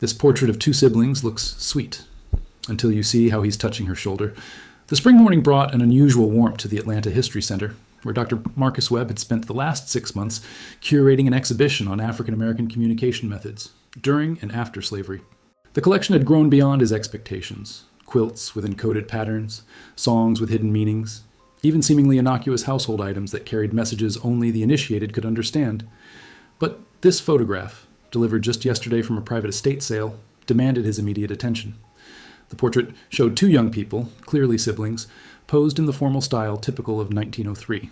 This portrait of two siblings looks sweet, until you see how he's touching her shoulder. The spring morning brought an unusual warmth to the Atlanta History Center, where Dr. Marcus Webb had spent the last 6 months curating an exhibition on African American communication methods during and after slavery. The collection had grown beyond his expectations. Quilts with encoded patterns, songs with hidden meanings, even seemingly innocuous household items that carried messages only the initiated could understand. But this photograph, delivered just yesterday from a private estate sale, demanded his immediate attention. The portrait showed two young people, clearly siblings, posed in the formal style typical of 1903.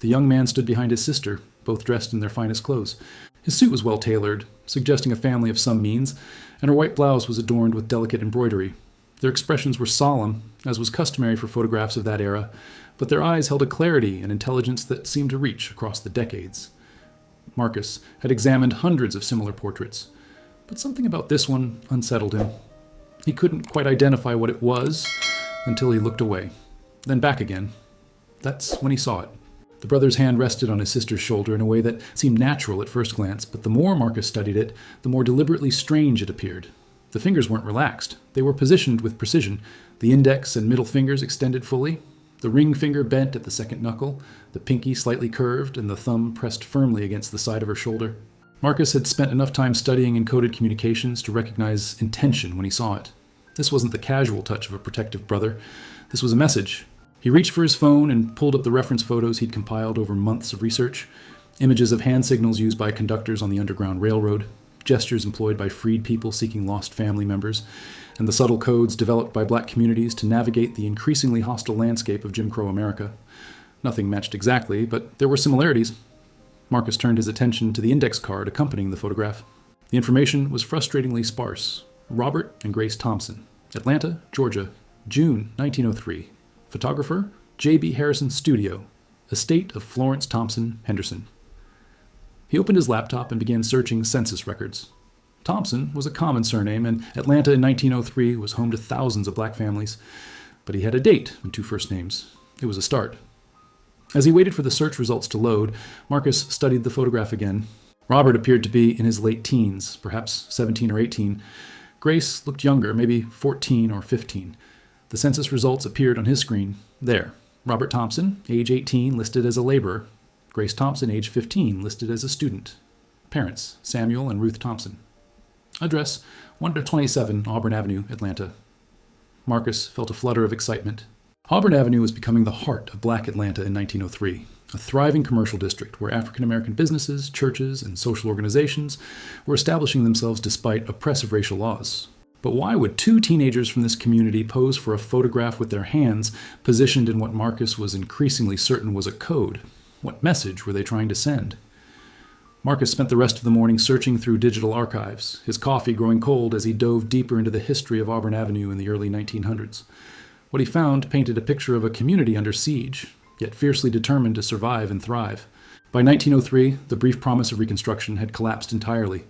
The young man stood behind his sister, both dressed in their finest clothes. His suit was well tailored, suggesting a family of some means, and her white blouse was adorned with delicate embroidery. Their expressions were solemn, as was customary for photographs of that era, but their eyes held a clarity and intelligence that seemed to reach across the decades. Marcus had examined hundreds of similar portraits, but something about this one unsettled him. He couldn't quite identify what it was until he looked away, then back again. That's when he saw it. The brother's hand rested on his sister's shoulder in a way that seemed natural at first glance, but the more Marcus studied it, the more deliberately strange it appeared. The fingers weren't relaxed. They were positioned with precision. The index and middle fingers extended fully, the ring finger bent at the second knuckle, the pinky slightly curved, and the thumb pressed firmly against the side of her shoulder. Marcus had spent enough time studying encoded communications to recognize intention when he saw it. This wasn't the casual touch of a protective brother. This was a message. He reached for his phone and pulled up the reference photos he'd compiled over months of research. Images of hand signals used by conductors on the Underground Railroad, gestures employed by freed people seeking lost family members, and the subtle codes developed by black communities to navigate the increasingly hostile landscape of Jim Crow America. Nothing matched exactly, but there were similarities. Marcus turned his attention to the index card accompanying the photograph. The information was frustratingly sparse. Robert and Grace Thompson, Atlanta, Georgia, June 1903. Photographer, J.B. Harrison Studio, estate of Florence Thompson Henderson. He opened his laptop and began searching census records. Thompson was a common surname, and Atlanta in 1903 was home to thousands of black families. But he had a date and two first names. It was a start. As he waited for the search results to load, Marcus studied the photograph again. Robert appeared to be in his late teens, perhaps 17 or 18. Grace looked younger, maybe 14 or 15. The census results appeared on his screen. There. Robert Thompson, age 18, listed as a laborer. Grace Thompson, age 15, listed as a student. Parents, Samuel and Ruth Thompson. Address, 127 Auburn Avenue, Atlanta. Marcus felt a flutter of excitement. Auburn Avenue was becoming the heart of black Atlanta in 1903, a thriving commercial district where African American businesses, churches, and social organizations were establishing themselves despite oppressive racial laws. But why would two teenagers from this community pose for a photograph with their hands positioned in what Marcus was increasingly certain was a code? What message were they trying to send? Marcus spent the rest of the morning searching through digital archives, his coffee growing cold as he dove deeper into the history of Auburn Avenue in the early 1900s. What he found painted a picture of a community under siege, yet fiercely determined to survive and thrive. By 1903, the brief promise of Reconstruction had collapsed entirely.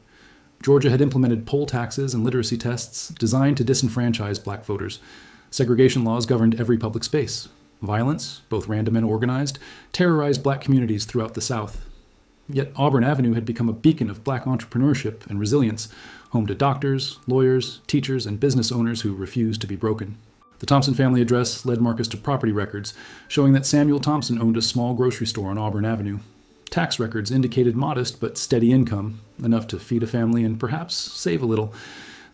Georgia had implemented poll taxes and literacy tests designed to disenfranchise black voters. Segregation laws governed every public space. Violence, both random and organized, terrorized black communities throughout the South. Yet Auburn Avenue had become a beacon of black entrepreneurship and resilience, home to doctors, lawyers, teachers, and business owners who refused to be broken. The Thompson family address led Marcus to property records, showing that Samuel Thompson owned a small grocery store on Auburn Avenue. Tax records indicated modest but steady income, enough to feed a family and perhaps save a little.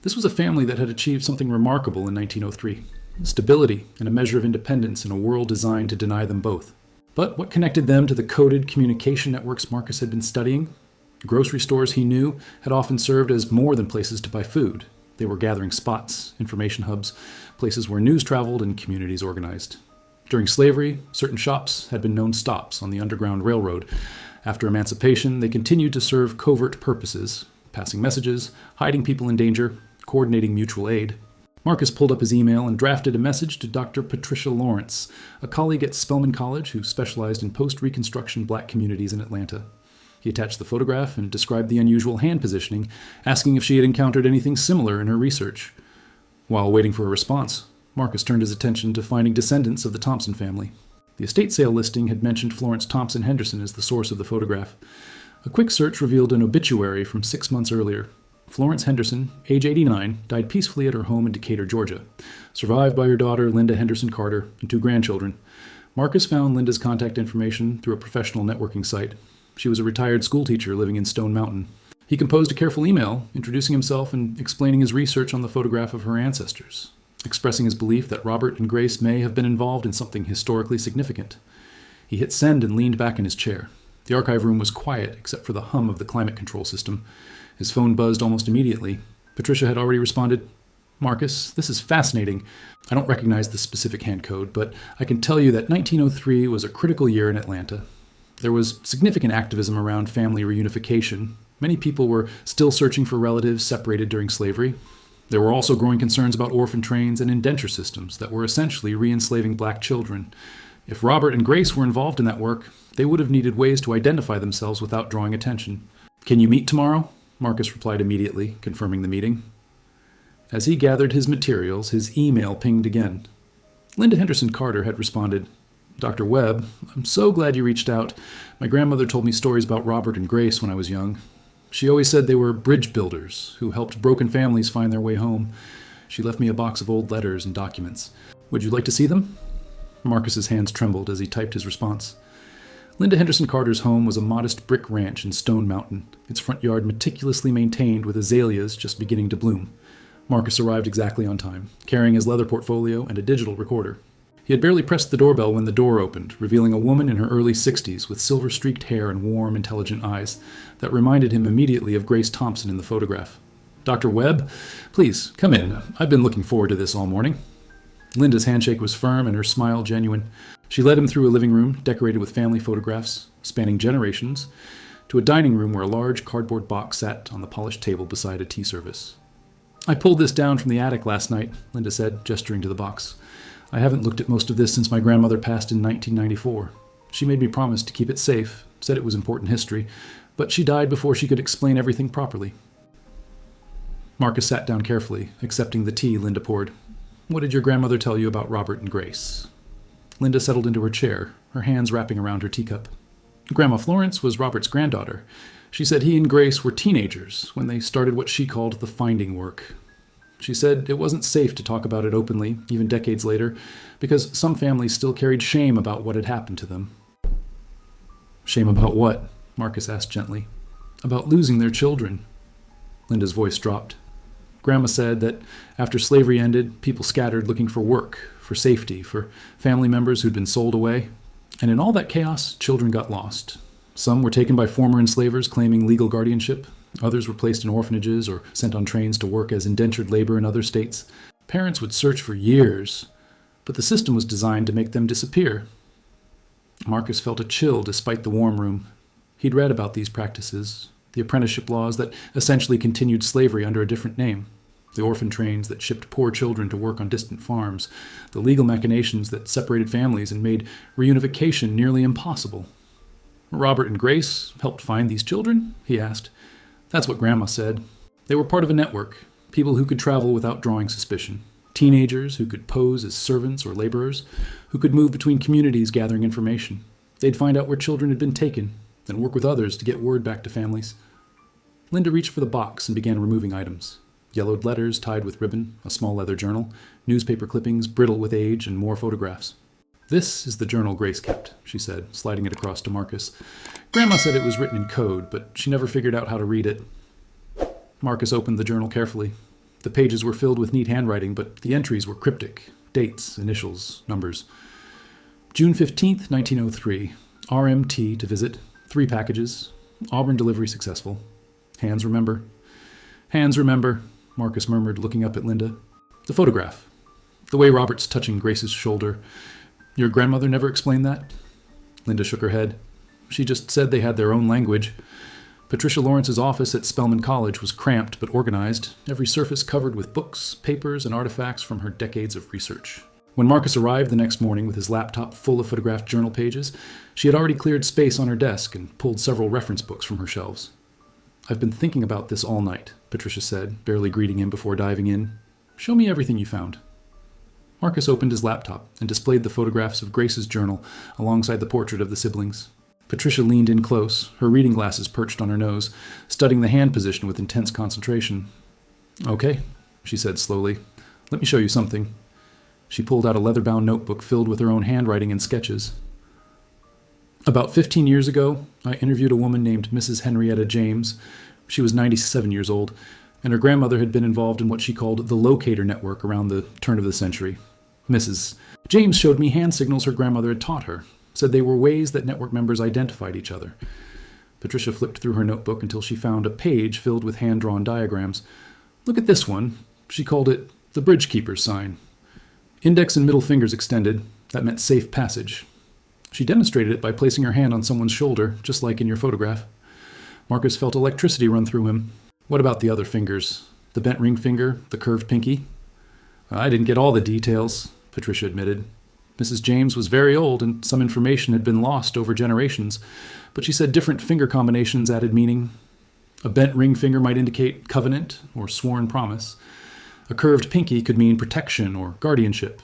This was a family that had achieved something remarkable in 1903. Stability and a measure of independence in a world designed to deny them both. But what connected them to the coded communication networks Marcus had been studying? Grocery stores, he knew, had often served as more than places to buy food. They were gathering spots, information hubs, places where news traveled and communities organized. During slavery, certain shops had been known stops on the Underground Railroad. After emancipation, they continued to serve covert purposes, passing messages, hiding people in danger, coordinating mutual aid. Marcus pulled up his email and drafted a message to Dr. Patricia Lawrence, a colleague at Spelman College who specialized in post-Reconstruction black communities in Atlanta. He attached the photograph and described the unusual hand positioning, asking if she had encountered anything similar in her research. While waiting for a response, Marcus turned his attention to finding descendants of the Thompson family. The estate sale listing had mentioned Florence Thompson Henderson as the source of the photograph. A quick search revealed an obituary from 6 months earlier. Florence Henderson, age 89, died peacefully at her home in Decatur, Georgia, survived by her daughter Linda Henderson Carter and 2 grandchildren. Marcus found Linda's contact information through a professional networking site. She was a retired schoolteacher living in Stone Mountain. He composed a careful email introducing himself and explaining his research on the photograph of her ancestors, expressing his belief that Robert and Grace may have been involved in something historically significant. He hit send and leaned back in his chair. The archive room was quiet except for the hum of the climate control system. His phone buzzed almost immediately. Patricia had already responded, "Marcus, this is fascinating. I don't recognize the specific hand code, but I can tell you that 1903 was a critical year in Atlanta. There was significant activism around family reunification. Many people were still searching for relatives separated during slavery. There were also growing concerns about orphan trains and indenture systems that were essentially re-enslaving black children. If Robert and Grace were involved in that work, they would have needed ways to identify themselves without drawing attention. Can you meet tomorrow?" Marcus replied immediately, confirming the meeting. As he gathered his materials, his email pinged again. Linda Henderson Carter had responded, "Dr. Webb, I'm so glad you reached out. My grandmother told me stories about Robert and Grace when I was young. She always said they were bridge builders who helped broken families find their way home. She left me a box of old letters and documents. Would you like to see them?" Marcus's hands trembled as he typed his response. Linda Henderson Carter's home was a modest brick ranch in Stone Mountain, its front yard meticulously maintained with azaleas just beginning to bloom. Marcus arrived exactly on time, carrying his leather portfolio and a digital recorder. He had barely pressed the doorbell when the door opened, revealing a woman in her early 60s with silver-streaked hair and warm, intelligent eyes that reminded him immediately of Grace Thompson in the photograph. "Dr. Webb, please, come in. I've been looking forward to this all morning." Linda's handshake was firm and her smile genuine. She led him through a living room decorated with family photographs, spanning generations, to a dining room where a large cardboard box sat on the polished table beside a tea service. "I pulled this down from the attic last night," Linda said, gesturing to the box. "I haven't looked at most of this since my grandmother passed in 1994. She made me promise to keep it safe, said it was important history, but she died before she could explain everything properly." Marcus sat down carefully, accepting the tea Linda poured. "What did your grandmother tell you about Robert and Grace?" Linda settled into her chair, her hands wrapping around her teacup. "Grandma Florence was Robert's granddaughter. She said he and Grace were teenagers when they started what she called the finding work. She said it wasn't safe to talk about it openly, even decades later, because some families still carried shame about what had happened to them." "Shame about what?" Marcus asked gently. "About losing their children." Linda's voice dropped. "Grandma said that after slavery ended, people scattered looking for work, for safety, for family members who'd been sold away. And in all that chaos, children got lost. Some were taken by former enslavers claiming legal guardianship. Others were placed in orphanages or sent on trains to work as indentured labor in other states. Parents would search for years, but the system was designed to make them disappear." Marcus felt a chill despite the warm room. He'd read about these practices, the apprenticeship laws that essentially continued slavery under a different name, the orphan trains that shipped poor children to work on distant farms, the legal machinations that separated families and made reunification nearly impossible. "Robert and Grace helped find these children?" he asked. "That's what Grandma said. They were part of a network, people who could travel without drawing suspicion, teenagers who could pose as servants or laborers, who could move between communities gathering information. They'd find out where children had been taken, then work with others to get word back to families." Linda reached for the box and began removing items. Yellowed letters tied with ribbon, a small leather journal, newspaper clippings brittle with age, and more photographs. "This is the journal Grace kept," she said, sliding it across to Marcus. "Grandma said it was written in code, but she never figured out how to read it." Marcus opened the journal carefully. The pages were filled with neat handwriting, but the entries were cryptic. Dates, initials, numbers. June 15th, 1903. RMT to visit. 3 packages. Auburn delivery successful. Hands remember. Hands remember, Marcus murmured, looking up at Linda. "The photograph. The way Robert's touching Grace's shoulder. Your grandmother never explained that?" Linda shook her head. "She just said they had their own language. Patricia Lawrence's office at Spelman College was cramped but organized, every surface covered with books, papers, and artifacts from her decades of research." When Marcus arrived the next morning with his laptop full of photographed journal pages, she had already cleared space on her desk and pulled several reference books from her shelves. "I've been thinking about this all night," Patricia said, barely greeting him before diving in. "Show me everything you found." Marcus opened his laptop and displayed the photographs of Grace's journal alongside the portrait of the siblings. Patricia leaned in close, her reading glasses perched on her nose, studying the hand position with intense concentration. "Okay," she said slowly. "Let me show you something." She pulled out a leather-bound notebook filled with her own handwriting and sketches. "About 15 years ago, I interviewed a woman named Mrs. Henrietta James. She was 97 years old, and her grandmother had been involved in what she called the locator network around the turn of the century. Mrs. James showed me hand signals her grandmother had taught her, said they were ways that network members identified each other." Patricia flipped through her notebook until she found a page filled with hand-drawn diagrams. "Look at this one." She called it the bridge keeper's sign. Index and middle fingers extended. That meant safe passage. She demonstrated it by placing her hand on someone's shoulder, just like in your photograph. Marcus felt electricity run through him. "What about the other fingers? The bent ring finger, the curved pinky?" "I didn't get all the details," Patricia admitted. Mrs. James was very old, and some information had been lost over generations, but she said different finger combinations added meaning. A bent ring finger might indicate covenant or sworn promise. A curved pinky could mean protection or guardianship.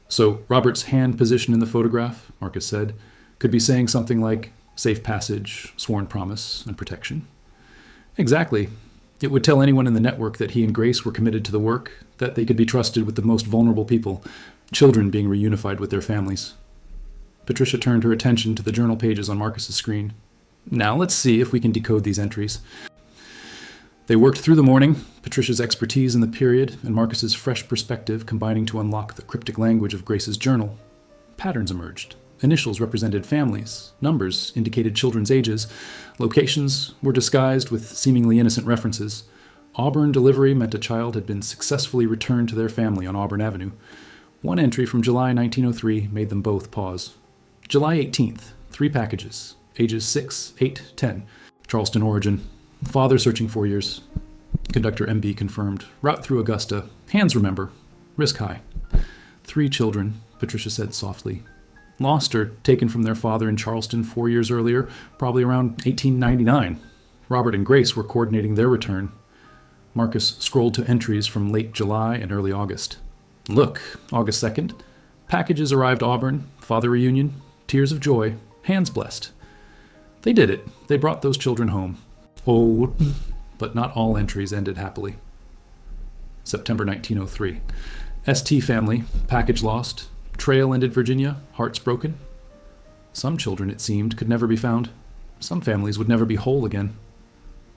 "So Robert's hand position in the photograph," Marcus said, "could be saying something like safe passage, sworn promise, and protection." "Exactly. It would tell anyone in the network that he and Grace were committed to the work, that they could be trusted with the most vulnerable people, children being reunified with their families." Patricia turned her attention to the journal pages on Marcus's screen. "Now let's see if we can decode these entries." They worked through the morning, Patricia's expertise in the period and Marcus's fresh perspective combining to unlock the cryptic language of Grace's journal. Patterns emerged. Initials represented families, numbers indicated children's ages, locations were disguised with seemingly innocent references. Auburn delivery meant a child had been successfully returned to their family on Auburn Avenue. One entry from July 1903 made them both pause. July 18th, 3 packages, ages 6, 8, 10. Charleston origin. Father searching 4 years. Conductor MB confirmed. Route through Augusta. Hands remember. Risk high. 3 children, Patricia said softly. Lost or taken from their father in Charleston 4 years earlier, probably around 1899. Robert and Grace were coordinating their return. Marcus scrolled to entries from late July and early August. Look, August 2nd. Packages arrived Auburn, father reunion, tears of joy, hands blessed. They did it. They brought those children home. Oh, but not all entries ended happily. September 1903. ST family, package lost. Trail ended Virginia, hearts broken. Some children, it seemed, could never be found. Some families would never be whole again.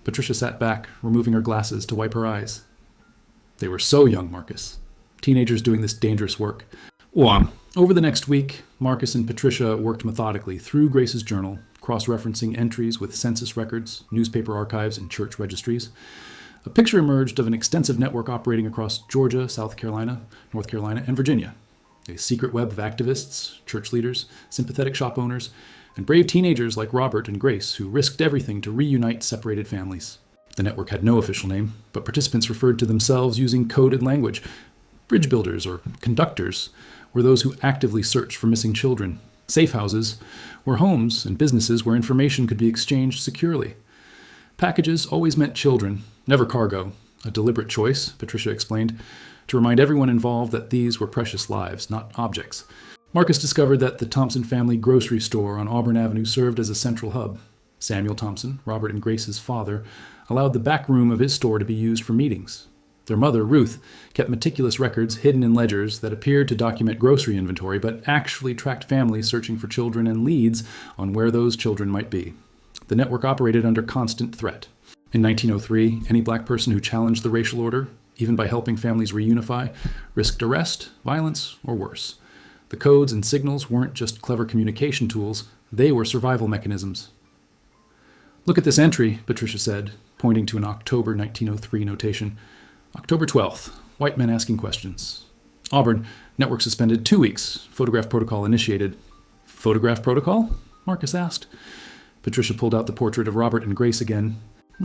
Patricia sat back, removing her glasses to wipe her eyes. They were so young, Marcus. Teenagers doing this dangerous work. Over the next week, Marcus and Patricia worked methodically through Grace's journal, cross-referencing entries with census records, newspaper archives, and church registries. A picture emerged of an extensive network operating across Georgia, South Carolina, North Carolina, and Virginia. A secret web of activists, church leaders, sympathetic shop owners, and brave teenagers like Robert and Grace who risked everything to reunite separated families. The network had no official name, but participants referred to themselves using coded language. Bridge builders or conductors were those who actively searched for missing children. Safe houses were homes and businesses where information could be exchanged securely. Packages always meant children, never cargo. A deliberate choice, Patricia explained, to remind everyone involved that these were precious lives, not objects. Marcus discovered that the Thompson family grocery store on Auburn Avenue served as a central hub. Samuel Thompson, Robert and Grace's father, allowed the back room of his store to be used for meetings. Their mother, Ruth, kept meticulous records hidden in ledgers that appeared to document grocery inventory, but actually tracked families searching for children and leads on where those children might be. The network operated under constant threat. In 1903, any black person who challenged the racial order, even by helping families reunify, risked arrest, violence, or worse. The codes and signals weren't just clever communication tools, they were survival mechanisms. Look at this entry, Patricia said, pointing to an October 1903 notation. October 12th, white men asking questions. Auburn, network suspended 2 weeks, photograph protocol initiated. Photograph protocol? Marcus asked. Patricia pulled out the portrait of Robert and Grace again.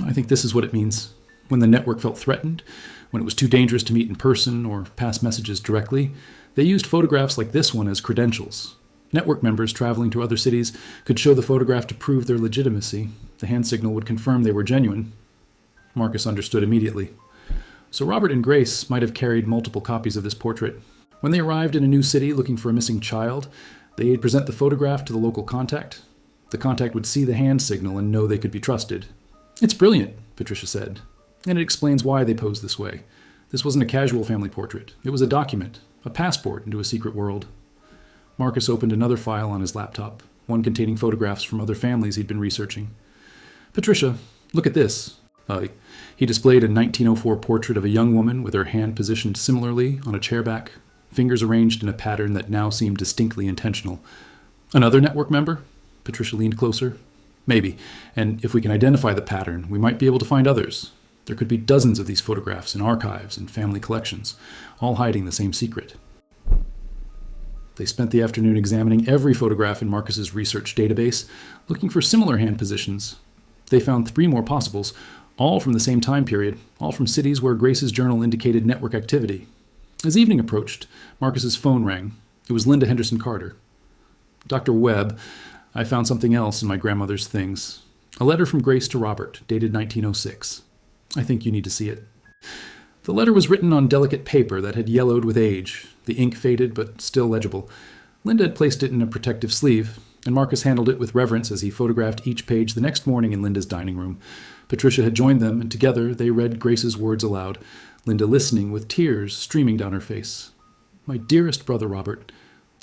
I think this is what it means. When the network felt threatened, when it was too dangerous to meet in person or pass messages directly, they used photographs like this one as credentials. Network members traveling to other cities could show the photograph to prove their legitimacy. The hand signal would confirm they were genuine. Marcus understood immediately. So Robert and Grace might have carried multiple copies of this portrait. When they arrived in a new city looking for a missing child, They'd present the photograph to the local contact. The contact would see the hand signal and know they could be trusted. "It's brilliant," Patricia said, "and it explains why they posed this way. This wasn't a casual family portrait. It was a document, a passport into a secret world." Marcus opened another file on his laptop, one containing photographs from other families he'd been researching. "Patricia, look at this." He displayed a 1904 portrait of a young woman with her hand positioned similarly on a chair back, fingers arranged in a pattern that now seemed distinctly intentional. "Another network member?" Patricia leaned closer. "Maybe, and if we can identify the pattern, we might be able to find others. There could be dozens of these photographs in archives and family collections, all hiding the same secret." They spent the afternoon examining every photograph in Marcus's research database, looking for similar hand positions. They found 3 more possibles, all from the same time period, all from cities where Grace's journal indicated network activity. As evening approached, Marcus's phone rang. It was Linda Henderson Carter. "Dr. Webb, I found something else in my grandmother's things. A letter from Grace to Robert, dated 1906. I think you need to see it." The letter was written on delicate paper that had yellowed with age, the ink faded but still legible. Linda had placed it in a protective sleeve, and Marcus handled it with reverence as he photographed each page the next morning in Linda's dining room. Patricia had joined them, and together they read Grace's words aloud, Linda listening with tears streaming down her face. "My dearest brother Robert,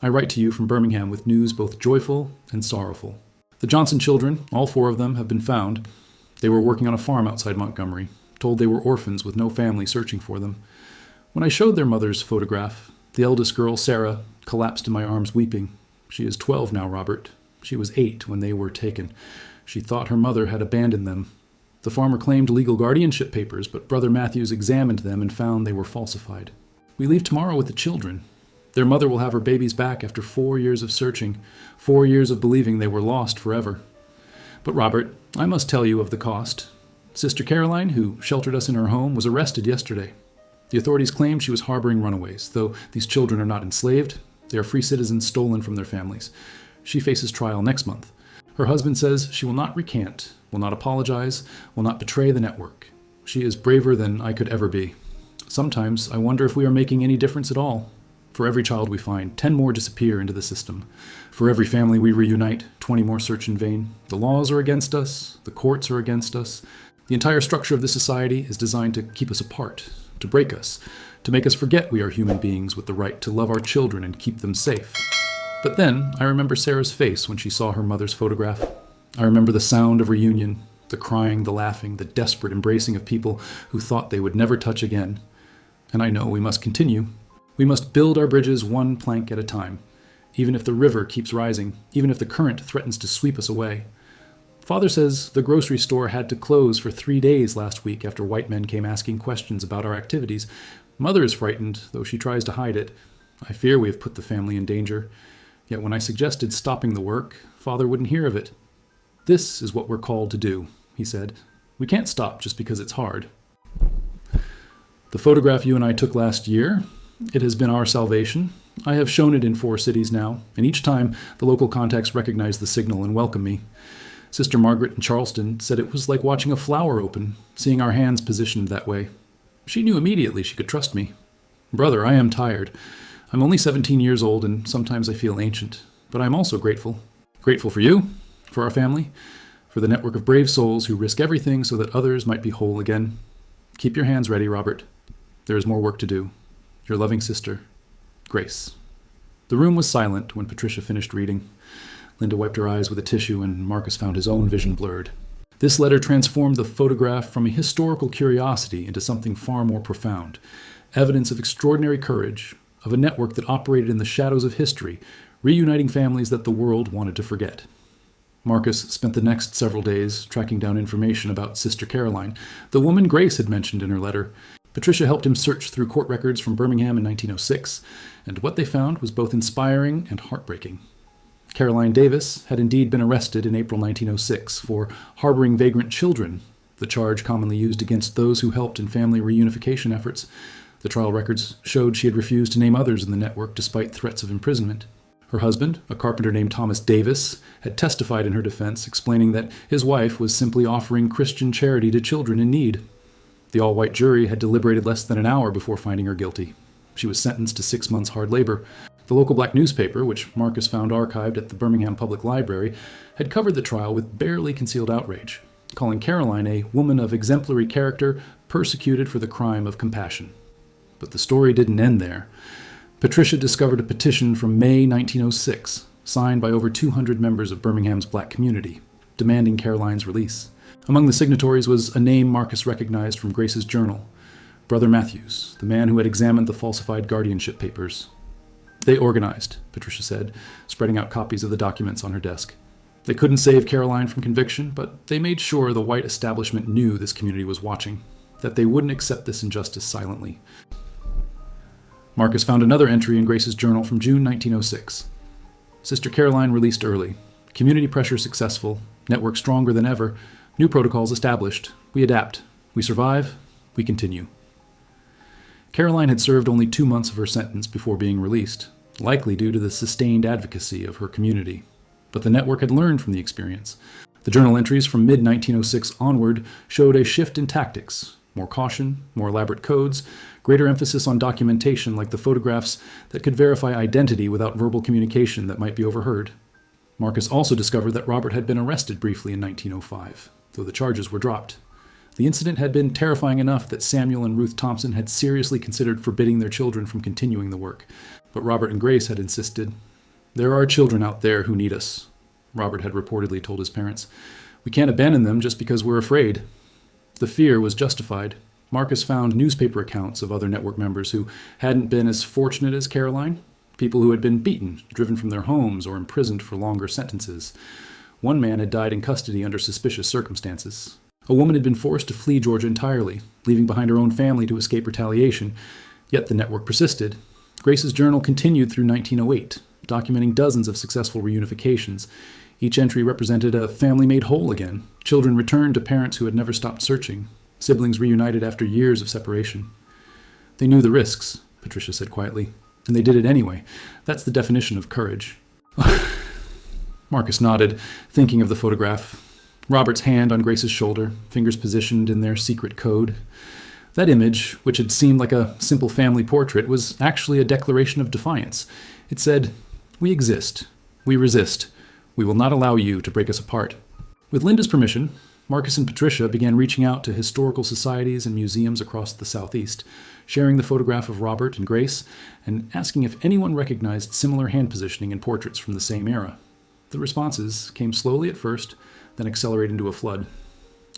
I write to you from Birmingham with news both joyful and sorrowful. The Johnson children, all 4 of them, have been found. They were working on a farm outside Montgomery, told they were orphans with no family searching for them. When I showed their mother's photograph, the eldest girl, Sarah, collapsed in my arms weeping. She is 12 now, Robert. She was 8 when they were taken. She thought her mother had abandoned them. The farmer claimed legal guardianship papers, but Brother Matthews examined them and found they were falsified. We leave tomorrow with the children. Their mother will have her babies back after 4 years of searching, 4 years of believing they were lost forever. But Robert, I must tell you of the cost. Sister Caroline, who sheltered us in her home, was arrested yesterday. The authorities claim she was harboring runaways, though these children are not enslaved. They are free citizens stolen from their families. She faces trial next month. Her husband says she will not recant, will not apologize, will not betray the network. She is braver than I could ever be. Sometimes I wonder if we are making any difference at all. For every child we find, 10 more disappear into the system. For every family we reunite, 20 more search in vain. The laws are against us. The courts are against us. The entire structure of this society is designed to keep us apart, to break us, to make us forget we are human beings with the right to love our children and keep them safe. But then I remember Sarah's face when she saw her mother's photograph. I remember the sound of reunion, the crying, the laughing, the desperate embracing of people who thought they would never touch again. And I know we must continue. We must build our bridges one plank at a time, even if the river keeps rising, even if the current threatens to sweep us away. Father says the grocery store had to close for 3 days last week after white men came asking questions about our activities. Mother is frightened, though she tries to hide it. I fear we have put the family in danger. Yet when I suggested stopping the work, Father wouldn't hear of it. This is what we're called to do, he said. We can't stop just because it's hard. The photograph you and I took last year, it has been our salvation. I have shown it in 4 cities now, and each time the local contacts recognize the signal and welcome me. Sister Margaret in Charleston said it was like watching a flower open, seeing our hands positioned that way. She knew immediately she could trust me. Brother, I am tired. I'm only 17 years old, and sometimes I feel ancient. But I'm also grateful. Grateful for you, for our family, for the network of brave souls who risk everything so that others might be whole again. Keep your hands ready, Robert. There is more work to do. Your loving sister, Grace. The room was silent when Patricia finished reading. Linda wiped her eyes with a tissue, and Marcus found his own vision blurred. This letter transformed the photograph from a historical curiosity into something far more profound. Evidence of extraordinary courage, of a network that operated in the shadows of history, reuniting families that the world wanted to forget. Marcus spent the next several days tracking down information about Sister Caroline, the woman Grace had mentioned in her letter. Patricia helped him search through court records from Birmingham in 1906, and what they found was both inspiring and heartbreaking. Caroline Davis had indeed been arrested in April 1906 for harboring vagrant children, the charge commonly used against those who helped in family reunification efforts. The trial records showed she had refused to name others in the network despite threats of imprisonment. Her husband, a carpenter named Thomas Davis, had testified in her defense, explaining that his wife was simply offering Christian charity to children in need. The all-white jury had deliberated less than an hour before finding her guilty. She was sentenced to 6 months hard labor. The local black newspaper, which Marcus found archived at the Birmingham Public Library, had covered the trial with barely concealed outrage, calling Caroline a woman of exemplary character persecuted for the crime of compassion. But the story didn't end there. Patricia discovered a petition from May 1906, signed by over 200 members of Birmingham's black community, demanding Caroline's release. Among the signatories was a name Marcus recognized from Grace's journal, Brother Matthews, the man who had examined the falsified guardianship papers. They organized, Patricia said, spreading out copies of the documents on her desk. They couldn't save Caroline from conviction, but they made sure the white establishment knew this community was watching, that they wouldn't accept this injustice silently. Marcus found another entry in Grace's journal from June 1906. Sister Caroline released early. Community pressure successful. Network stronger than ever. New protocols established. We adapt. We survive. We continue. Caroline had served only 2 months of her sentence before being released, likely due to the sustained advocacy of her community. But the network had learned from the experience. The journal entries from mid-1906 onward showed a shift in tactics. More caution, more elaborate codes, greater emphasis on documentation like the photographs that could verify identity without verbal communication that might be overheard. Marcus also discovered that Robert had been arrested briefly in 1905, though the charges were dropped. The incident had been terrifying enough that Samuel and Ruth Thompson had seriously considered forbidding their children from continuing the work, but Robert and Grace had insisted. "There are children out there who need us," Robert had reportedly told his parents. "We can't abandon them just because we're afraid." The fear was justified. Marcus found newspaper accounts of other network members who hadn't been as fortunate as Caroline, people who had been beaten, driven from their homes, or imprisoned for longer sentences. One man had died in custody under suspicious circumstances. A woman had been forced to flee Georgia entirely, leaving behind her own family to escape retaliation. Yet the network persisted. Grace's journal continued through 1908, documenting dozens of successful reunifications. Each entry represented a family made whole again. Children returned to parents who had never stopped searching. Siblings reunited after years of separation. "They knew the risks," Patricia said quietly, "and they did it anyway. That's the definition of courage." Marcus nodded, thinking of the photograph. Robert's hand on Grace's shoulder, fingers positioned in their secret code. That image, which had seemed like a simple family portrait, was actually a declaration of defiance. It said, "We exist. We resist. We will not allow you to break us apart." With Linda's permission, Marcus and Patricia began reaching out to historical societies and museums across the Southeast, sharing the photograph of Robert and Grace, and asking if anyone recognized similar hand positioning in portraits from the same era. The responses came slowly at first, then accelerated into a flood.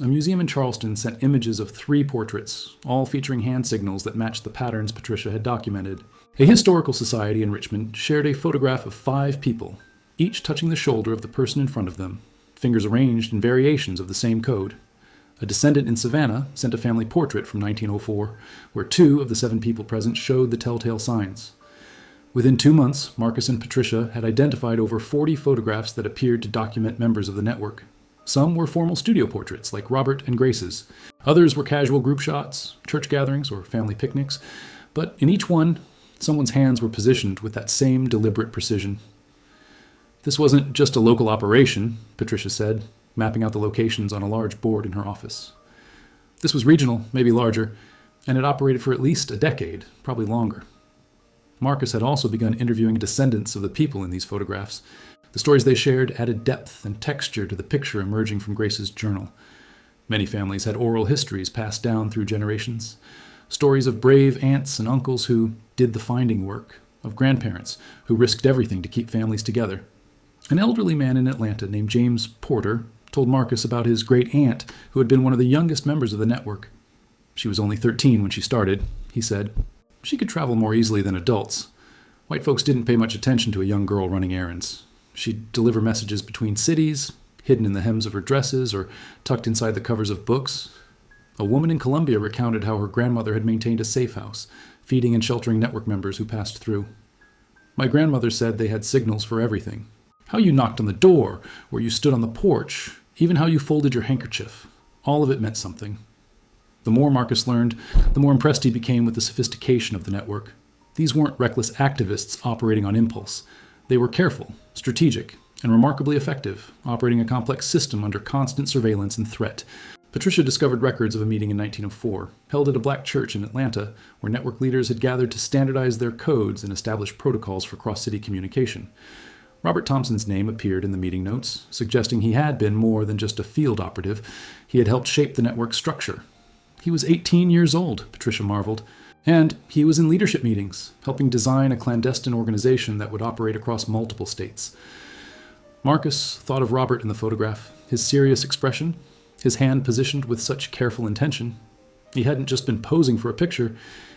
A museum in Charleston sent images of 3 portraits, all featuring hand signals that matched the patterns Patricia had documented. A historical society in Richmond shared a photograph of 5 people, each touching the shoulder of the person in front of them, fingers arranged in variations of the same code. A descendant in Savannah sent a family portrait from 1904, where 2 of the 7 people present showed the telltale signs. Within 2 months, Marcus and Patricia had identified over 40 photographs that appeared to document members of the network. Some were formal studio portraits, like Robert and Grace's. Others were casual group shots, church gatherings, or family picnics. But in each one, someone's hands were positioned with that same deliberate precision. "This wasn't just a local operation," Patricia said, mapping out the locations on a large board in her office. "This was regional, maybe larger, and it operated for at least a decade, probably longer." Marcus had also begun interviewing descendants of the people in these photographs. The stories they shared added depth and texture to the picture emerging from Grace's journal. Many families had oral histories passed down through generations. Stories of brave aunts and uncles who did the finding work, of grandparents who risked everything to keep families together. An elderly man in Atlanta named James Porter told Marcus about his great-aunt who had been one of the youngest members of the network. "She was only 13 when she started," he said. "She could travel more easily than adults. White folks didn't pay much attention to a young girl running errands. She'd deliver messages between cities, hidden in the hems of her dresses or tucked inside the covers of books." A woman in Columbia recounted how her grandmother had maintained a safe house, feeding and sheltering network members who passed through. "My grandmother said they had signals for everything. How you knocked on the door, where you stood on the porch, even how you folded your handkerchief. All of it meant something." The more Marcus learned, the more impressed he became with the sophistication of the network. These weren't reckless activists operating on impulse. They were careful, strategic, and remarkably effective, operating a complex system under constant surveillance and threat. Patricia discovered records of a meeting in 1904, held at a black church in Atlanta, where network leaders had gathered to standardize their codes and establish protocols for cross-city communication. Robert Thompson's name appeared in the meeting notes, suggesting he had been more than just a field operative. He had helped shape the network's structure. He was 18 years old, Patricia marveled, and he was in leadership meetings, helping design a clandestine organization that would operate across multiple states. Marcus thought of Robert in the photograph, his serious expression, his hand positioned with such careful intention. He hadn't just been posing for a picture,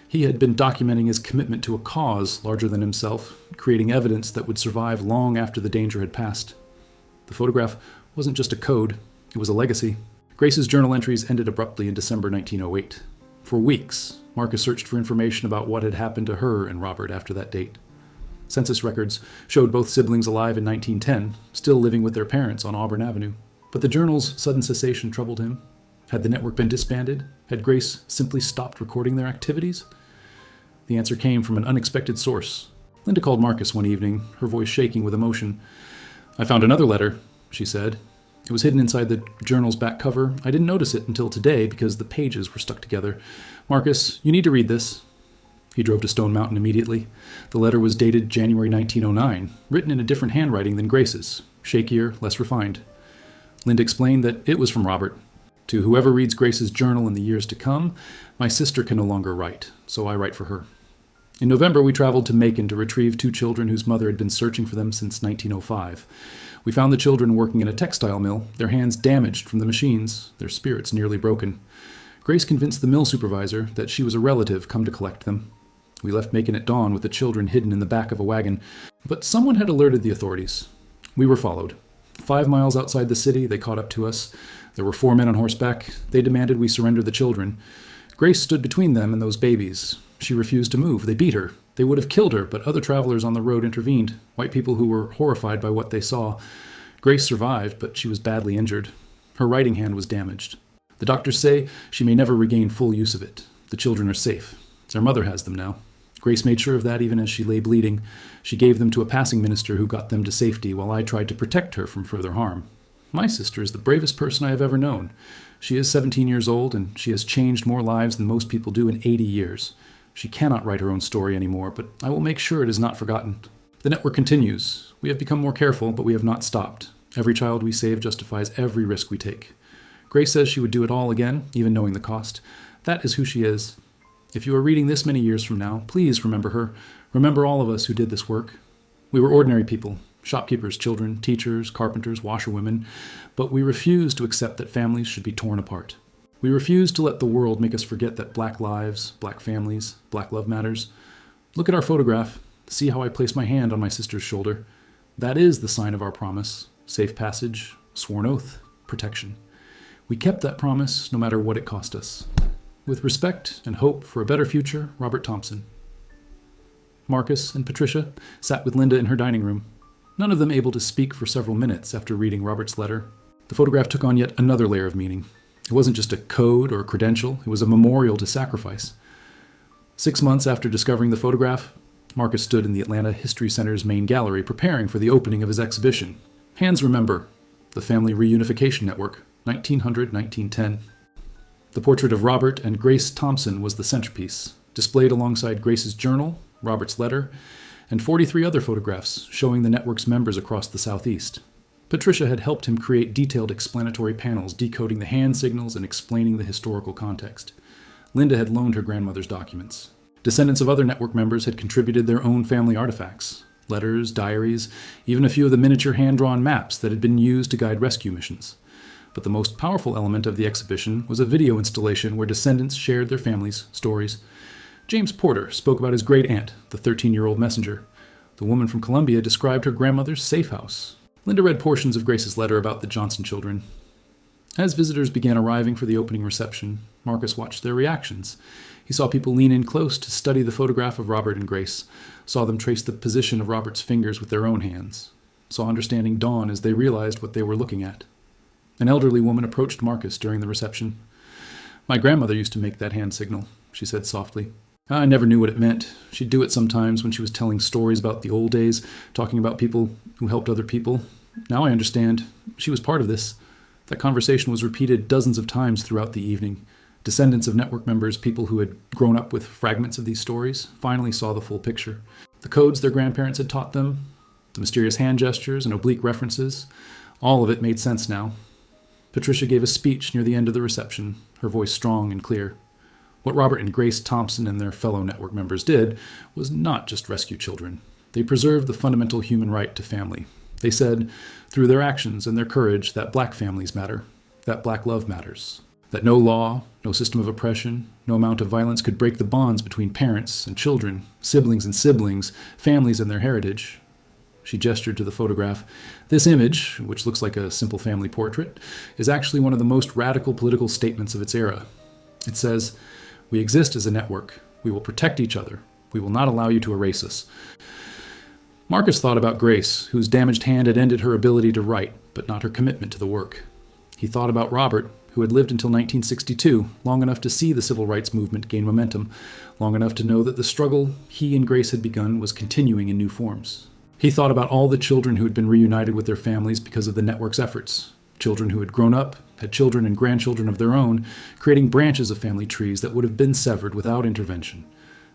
he had been documenting his commitment to a cause larger than himself, creating evidence that would survive long after the danger had passed. The photograph wasn't just a code, it was a legacy. Grace's journal entries ended abruptly in December 1908. For weeks, Marcus searched for information about what had happened to her and Robert after that date. Census records showed both siblings alive in 1910, still living with their parents on Auburn Avenue. But the journal's sudden cessation troubled him. Had the network been disbanded? Had Grace simply stopped recording their activities? The answer came from an unexpected source. Linda called Marcus one evening, her voice shaking with emotion. "I found another letter," she said. "It was hidden inside the journal's back cover. I didn't notice it until today because the pages were stuck together. Marcus, you need to read this." He drove to Stone Mountain immediately. The letter was dated January 1909, written in a different handwriting than Grace's, shakier, less refined. Linda explained that it was from Robert. "To whoever reads Grace's journal in the years to come, my sister can no longer write, so I write for her. In November, we traveled to Macon to retrieve 2 children whose mother had been searching for them since 1905. We found the children working in a textile mill, their hands damaged from the machines, their spirits nearly broken. Grace convinced the mill supervisor that she was a relative come to collect them. We left Macon at dawn with the children hidden in the back of a wagon, but someone had alerted the authorities. We were followed. 5 miles outside the city, they caught up to us. There were 4 men on horseback. They demanded we surrender the children. Grace stood between them and those babies. She refused to move. They beat her. They would have killed her, but other travelers on the road intervened, white people who were horrified by what they saw. Grace survived, but she was badly injured. Her writing hand was damaged. The doctors say she may never regain full use of it. The children are safe. Their mother has them now. Grace made sure of that even as she lay bleeding. She gave them to a passing minister who got them to safety while I tried to protect her from further harm. My sister is the bravest person I have ever known. She is 17 years old, and she has changed more lives than most people do in 80 years. She cannot write her own story anymore, but I will make sure it is not forgotten. The network continues. We have become more careful, but we have not stopped. Every child we save justifies every risk we take. Grace says she would do it all again, even knowing the cost. That is who she is. If you are reading this many years from now, please remember her. Remember all of us who did this work. We were ordinary people, shopkeepers' children, teachers, carpenters, washerwomen, but we refused to accept that families should be torn apart. We refused to let the world make us forget that black lives, black families, black love matters. Look at our photograph. See how I place my hand on my sister's shoulder. That is the sign of our promise. Safe passage, sworn oath, protection. We kept that promise no matter what it cost us. With respect and hope for a better future, Robert Thompson. Marcus and Patricia sat with Linda in her dining room, none of them able to speak for several minutes after reading Robert's letter. The photograph took on yet another layer of meaning. It wasn't just a code or a credential, it was a memorial to sacrifice. 6 months after discovering the photograph, Marcus stood in the Atlanta History Center's main gallery preparing for the opening of his exhibition. Hands Remember, the Family Reunification Network, 1900-1910. The portrait of Robert and Grace Thompson was the centerpiece, displayed alongside Grace's journal, Robert's letter, and 43 other photographs showing the network's members across the Southeast. Patricia had helped him create detailed explanatory panels decoding the hand signals and explaining the historical context. Linda had loaned her grandmother's documents. Descendants of other network members had contributed their own family artifacts, letters, diaries, even a few of the miniature hand-drawn maps that had been used to guide rescue missions. But the most powerful element of the exhibition was a video installation where descendants shared their families' stories. James Porter spoke about his great-aunt, the 13-year-old messenger. The woman from Columbia described her grandmother's safe house. Linda read portions of Grace's letter about the Johnson children. As visitors began arriving for the opening reception, Marcus watched their reactions. He saw people lean in close to study the photograph of Robert and Grace, saw them trace the position of Robert's fingers with their own hands, saw understanding dawn as they realized what they were looking at. An elderly woman approached Marcus during the reception. "My grandmother used to make that hand signal," she said softly. "I never knew what it meant. She'd do it sometimes when she was telling stories about the old days, talking about people who helped other people. Now I understand. She was part of this. That conversation was repeated dozens of times throughout the evening. Descendants of network members, people who had grown up with fragments of these stories, finally saw the full picture. The codes their grandparents had taught them, the mysterious hand gestures and oblique references, all of it made sense now. Patricia gave a speech near the end of the reception, her voice strong and clear. What Robert and Grace Thompson and their fellow network members did was not just rescue children. They preserved the fundamental human right to family. They said, through their actions and their courage, that black families matter, that black love matters, that no law, no system of oppression, no amount of violence could break the bonds between parents and children, siblings and siblings, families and their heritage. She gestured to the photograph. This image, which looks like a simple family portrait, is actually one of the most radical political statements of its era. It says, "We exist as a network. We will protect each other. We will not allow you to erase us." Marcus thought about Grace, whose damaged hand had ended her ability to write, but not her commitment to the work. He thought about Robert, who had lived until 1962, long enough to see the civil rights movement gain momentum, long enough to know that the struggle he and Grace had begun was continuing in new forms. He thought about all the children who had been reunited with their families because of the network's efforts, children who had grown up, had children and grandchildren of their own, creating branches of family trees that would have been severed without intervention.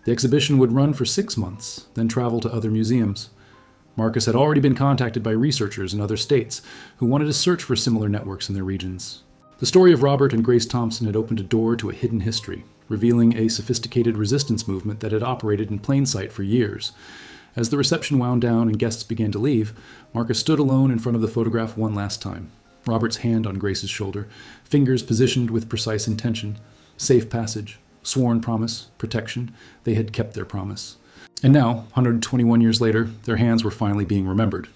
The exhibition would run for 6 months, then travel to other museums. Marcus had already been contacted by researchers in other states who wanted to search for similar networks in their regions. The story of Robert and Grace Thompson had opened a door to a hidden history, revealing a sophisticated resistance movement that had operated in plain sight for years. As the reception wound down and guests began to leave, Marcus stood alone in front of the photograph one last time, Robert's hand on Grace's shoulder, fingers positioned with precise intention. Safe passage, sworn promise, protection. They had kept their promise. And now, 121 years later, their hands were finally being remembered.